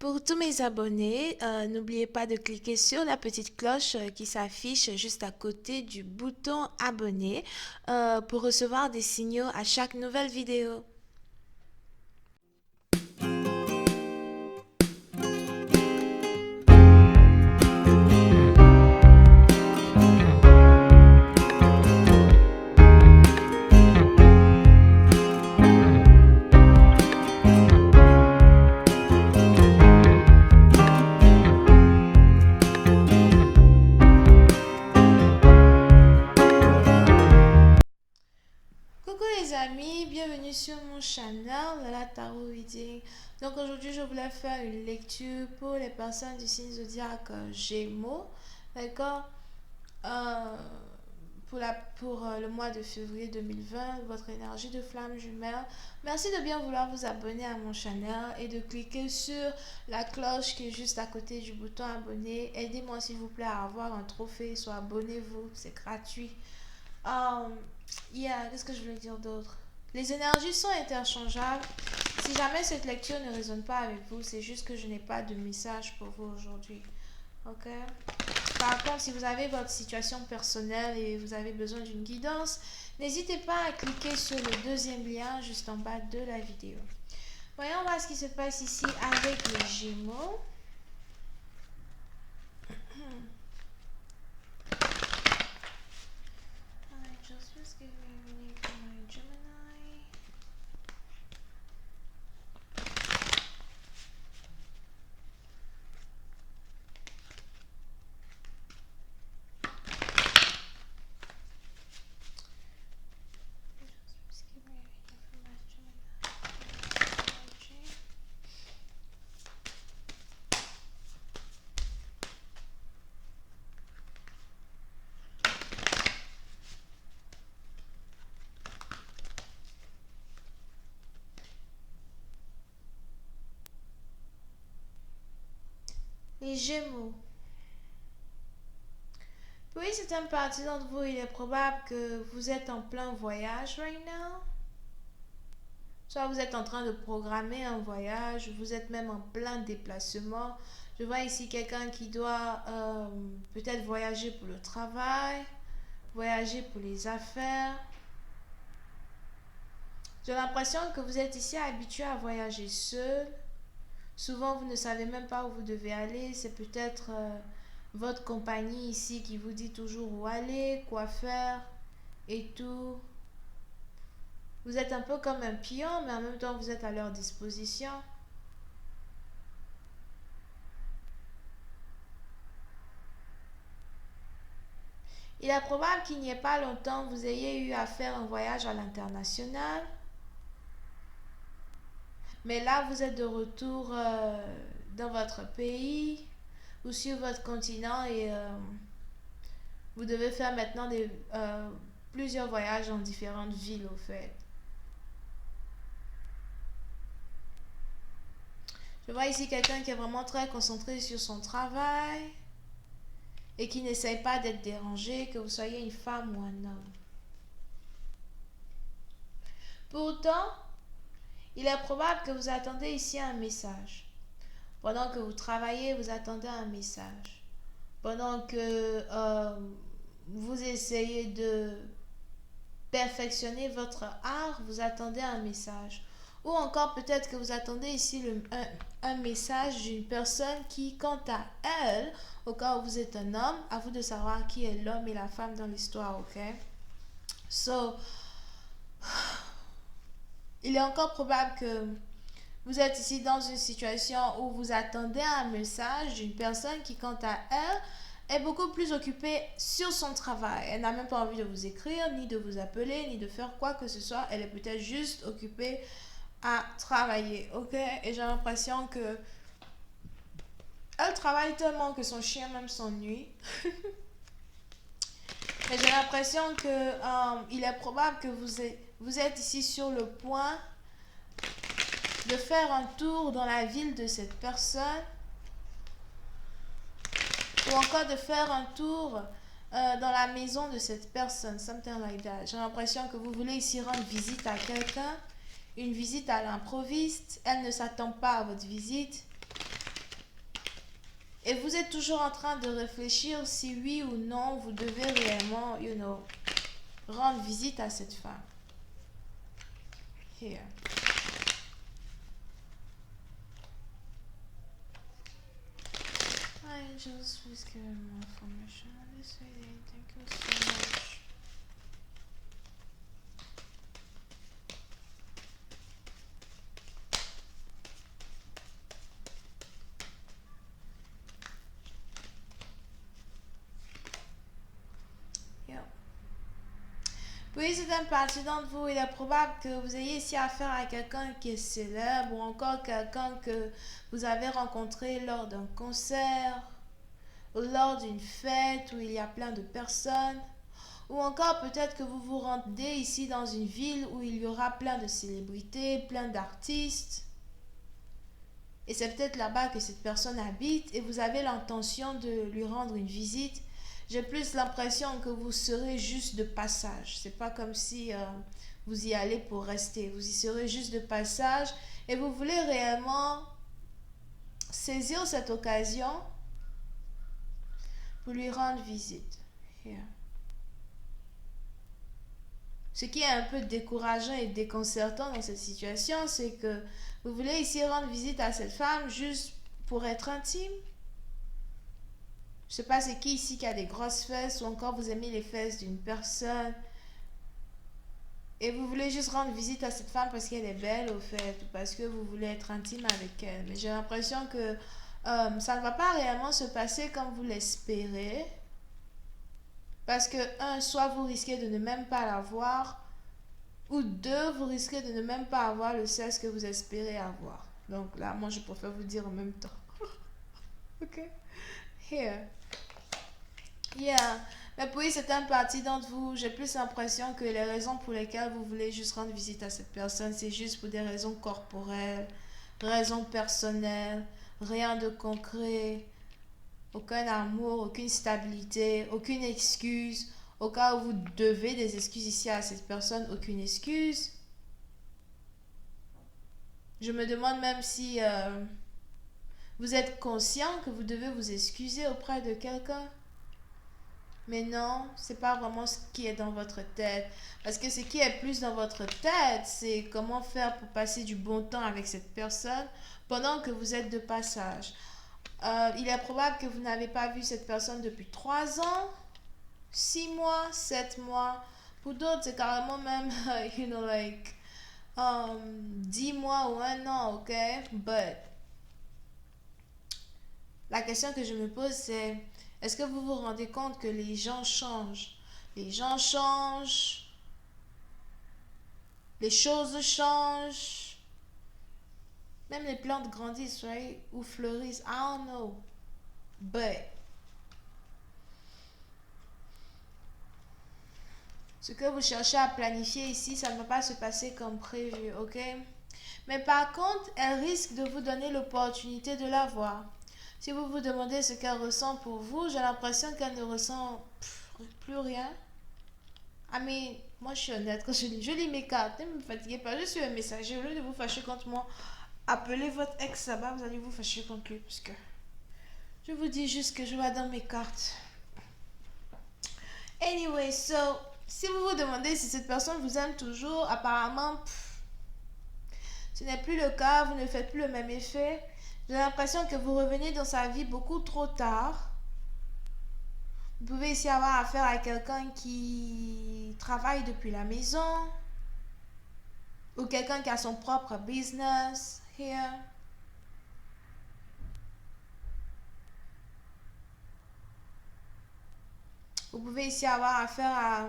Pour tous mes abonnés, n'oubliez pas de cliquer sur la petite cloche qui s'affiche juste à côté du bouton abonner pour recevoir des signaux à chaque nouvelle vidéo. Coucou les amis, bienvenue sur mon channel la Tarot Reading. Donc aujourd'hui je voulais faire une lecture pour les personnes du signe zodiaque Gémeaux, d'accord. Euh, pour le mois de février 2020, votre énergie de flamme jumelle. Merci de bien vouloir vous abonner à mon channel et de cliquer sur la cloche qui est juste à côté du bouton abonner. Aidez-moi s'il vous plaît à avoir un trophée, soit abonnez-vous, c'est gratuit. Qu'est-ce que je voulais dire d'autre? Les énergies sont interchangeables. Si jamais cette lecture ne résonne pas avec vous, c'est juste que je n'ai pas de message pour vous aujourd'hui. Ok? Par contre, si vous avez votre situation personnelle et vous avez besoin d'une guidance, n'hésitez pas à cliquer sur le deuxième lien juste en bas de la vidéo. Voyons voir ce qui se passe ici avec les Gémeaux. Just give me a minute for my Gemini. Just give me a minute for my Gemini. Les Gémeaux. Pour une certaine partie d'entre vous, il est probable que vous êtes en plein voyage right now. Soit vous êtes en train de programmer un voyage, vous êtes même en plein déplacement. Je vois ici quelqu'un qui doit peut-être voyager pour le travail, voyager pour les affaires. J'ai l'impression que vous êtes ici habitué à voyager seul. Souvent, vous ne savez même pas où vous devez aller. C'est peut-être votre compagnie ici qui vous dit toujours où aller, quoi faire et tout. Vous êtes un peu comme un pion, mais en même temps, vous êtes à leur disposition. Il est probable qu'il n'y ait pas longtemps, vous ayez eu à faire un voyage à l'international. Mais là, vous êtes de retour dans votre pays ou sur votre continent et vous devez faire maintenant plusieurs voyages dans différentes villes, au fait. Je vois ici quelqu'un qui est vraiment très concentré sur son travail et qui n'essaye pas d'être dérangé, que vous soyez une femme ou un homme. Pourtant, il est probable que vous attendez ici un message. Pendant que vous travaillez, vous attendez un message. Pendant que vous essayez de perfectionner votre art, vous attendez un message. Ou encore peut-être que vous attendez ici un message d'une personne qui, quant à elle, au cas où vous êtes un homme, à vous de savoir qui est l'homme et la femme dans l'histoire, ok? So, il est encore probable que vous êtes ici dans une situation où vous attendez un message d'une personne qui, quant à elle, est beaucoup plus occupée sur son travail. Elle n'a même pas envie de vous écrire, ni de vous appeler, ni de faire quoi que ce soit. Elle est peut-être juste occupée à travailler, ok? Et j'ai l'impression que elle travaille tellement que son chien même s'ennuie. Et j'ai l'impression que il est probable que vous êtes ici sur le point de faire un tour dans la ville de cette personne ou encore de faire un tour dans la maison de cette personne, something like that. J'ai l'impression que vous voulez ici rendre visite à quelqu'un, une visite à l'improviste. Elle ne s'attend pas à votre visite. Et vous êtes toujours en train de réfléchir si oui ou non vous devez réellement, rendre visite à cette femme. Here. Hi, Angels, please give me more information on this lady. Thank you so much. Puis c'est un parti d'entre vous, il est probable que vous ayez ici affaire à quelqu'un qui est célèbre ou encore quelqu'un que vous avez rencontré lors d'un concert ou lors d'une fête où il y a plein de personnes. Ou encore peut-être que vous vous rendez ici dans une ville où il y aura plein de célébrités, plein d'artistes. Et c'est peut-être là-bas que cette personne habite et vous avez l'intention de lui rendre une visite. J'ai plus l'impression que vous serez juste de passage. C'est pas comme si vous y allez pour rester. Vous y serez juste de passage et vous voulez réellement saisir cette occasion pour lui rendre visite. Yeah. Ce qui est un peu décourageant et déconcertant dans cette situation, c'est que vous voulez ici rendre visite à cette femme juste pour être intime. Je sais pas c'est qui ici qui a des grosses fesses ou encore vous aimez les fesses d'une personne et vous voulez juste rendre visite à cette femme parce qu'elle est belle au fait ou parce que vous voulez être intime avec elle. Mais j'ai l'impression que ça ne va pas réellement se passer comme vous l'espérez. Parce que, un, soit vous risquez de ne même pas la voir, ou deux, vous risquez de ne même pas avoir le sexe que vous espérez avoir. Donc là, moi, je préfère vous dire en même temps. Ok? Here. Yeah. Mais puis, c'est un parti d'entre vous. J'ai plus l'impression que les raisons pour lesquelles vous voulez juste rendre visite à cette personne, c'est juste pour des raisons corporelles, raisons personnelles, rien de concret. Aucun amour, aucune stabilité, aucune excuse. Au cas où vous devez des excuses ici à cette personne, aucune excuse. Je me demande même si vous êtes conscient que vous devez vous excuser auprès de quelqu'un. Mais non, c'est pas vraiment ce qui est dans votre tête. Parce que ce qui est plus dans votre tête, c'est comment faire pour passer du bon temps avec cette personne pendant que vous êtes de passage. Il est probable que vous n'avez pas vu cette personne depuis 3 ans, 6 mois, 7 mois. Pour d'autres, c'est carrément même, 10 mois ou 1 an, ok? But, la question que je me pose, c'est, est-ce que vous vous rendez compte que les gens changent? Les gens changent, les choses changent, même les plantes grandissent, right? Ou fleurissent, I don't know. But, ce que vous cherchez à planifier ici, ça ne va pas se passer comme prévu, ok? Mais par contre, elle risque de vous donner l'opportunité de la voir. Si vous vous demandez ce qu'elle ressent pour vous, j'ai l'impression qu'elle ne ressent plus rien. Moi je suis honnête, quand je lis mes cartes, ne me fatiguez pas, je suis un messager, au lieu de vous fâcher contre moi, appelez votre ex là-bas, vous allez vous fâcher contre lui, parce que je vous dis juste que je vois dans mes cartes. Anyway, so, si vous vous demandez si cette personne vous aime toujours, apparemment, ce n'est plus le cas, vous ne faites plus le même effet. J'ai l'impression que vous revenez dans sa vie beaucoup trop tard. Vous pouvez ici avoir affaire à quelqu'un qui travaille depuis la maison ou quelqu'un qui a son propre business. Here. Vous pouvez ici avoir affaire à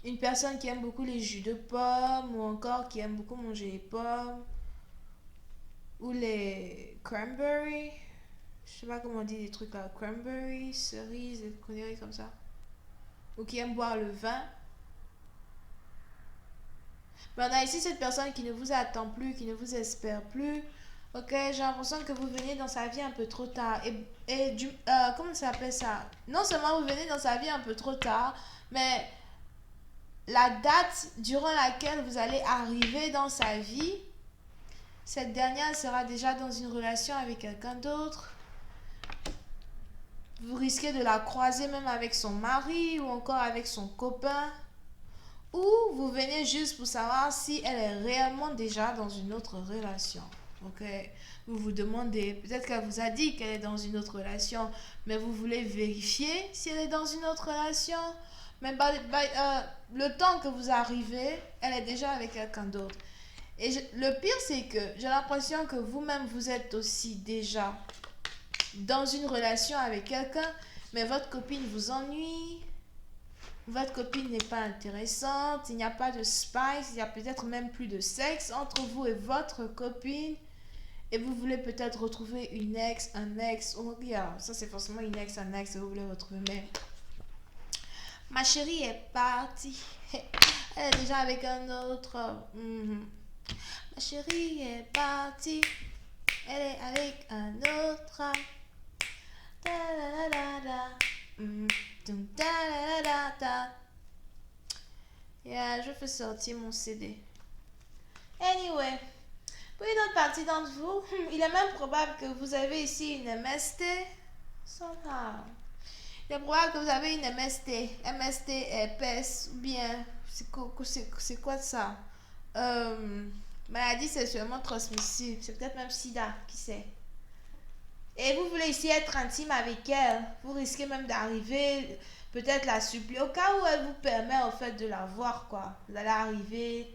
une personne qui aime beaucoup les jus de pommes ou encore qui aime beaucoup manger les pommes ou les cranberries. Je sais pas comment on dit des trucs là, cranberries, cerises, des conneries comme ça. Ou qui aime boire le vin. Mais on a ici cette personne qui ne vous attend plus, qui ne vous espère plus. Ok, j'ai l'impression que vous venez dans sa vie un peu trop tard. Comment ça s'appelle ça? Non seulement vous venez dans sa vie un peu trop tard, mais la date durant laquelle vous allez arriver dans sa vie, cette dernière sera déjà dans une relation avec quelqu'un d'autre. Vous risquez de la croiser même avec son mari ou encore avec son copain. Ou vous venez juste pour savoir si elle est réellement déjà dans une autre relation. Ok, vous vous demandez, peut-être qu'elle vous a dit qu'elle est dans une autre relation, mais vous voulez vérifier si elle est dans une autre relation. Mais le temps que vous arrivez, elle est déjà avec quelqu'un d'autre. Et le pire, c'est que j'ai l'impression que vous-même, vous êtes aussi déjà dans une relation avec quelqu'un, mais votre copine vous ennuie. Votre copine n'est pas intéressante, il n'y a pas de spice, il y a peut-être même plus de sexe entre vous et votre copine. Et vous voulez peut-être retrouver une ex, un ex. Oh, regarde, ça c'est forcément une ex, un ex, et vous voulez retrouver. Mais ma chérie est partie. Elle est déjà avec un autre. Ma chérie est partie. Elle est avec un autre. Da, da, da, da. Da, da, da, da. Yeah, je fais sortir mon CD. Anyway, pour une autre partie d'entre vous, il est même probable que vous avez ici une MST. Somehow. Il est probable que vous avez une MST. MST épaisse ou bien. C'est quoi ça? Maladie sexuellement transmissible. C'est peut-être même SIDA, qui sait. Et vous voulez ici être intime avec elle. Vous risquez même d'arriver, peut-être la supplier. Au cas où elle vous permet en fait de la voir, quoi. Vous allez arriver,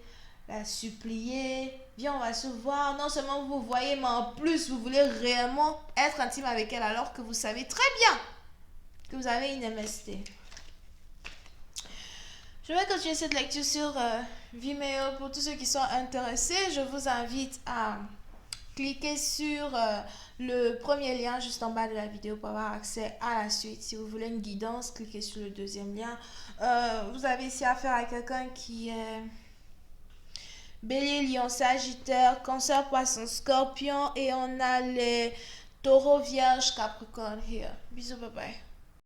la supplier. Viens, on va se voir. Non seulement vous voyez, mais en plus, vous voulez réellement être intime avec elle alors que vous savez très bien que vous avez une MST. Je vais continuer cette lecture sur Vimeo. Pour tous ceux qui sont intéressés, je vous invite à cliquez sur le premier lien juste en bas de la vidéo pour avoir accès à la suite. Si vous voulez une guidance, cliquez sur le deuxième lien. Vous avez ici affaire à quelqu'un qui est Bélier, Lion, Sagittaire, Cancer, Poisson, Scorpion et on a les Taureaux, Vierge, Capricorne here. Bisous, bye bye.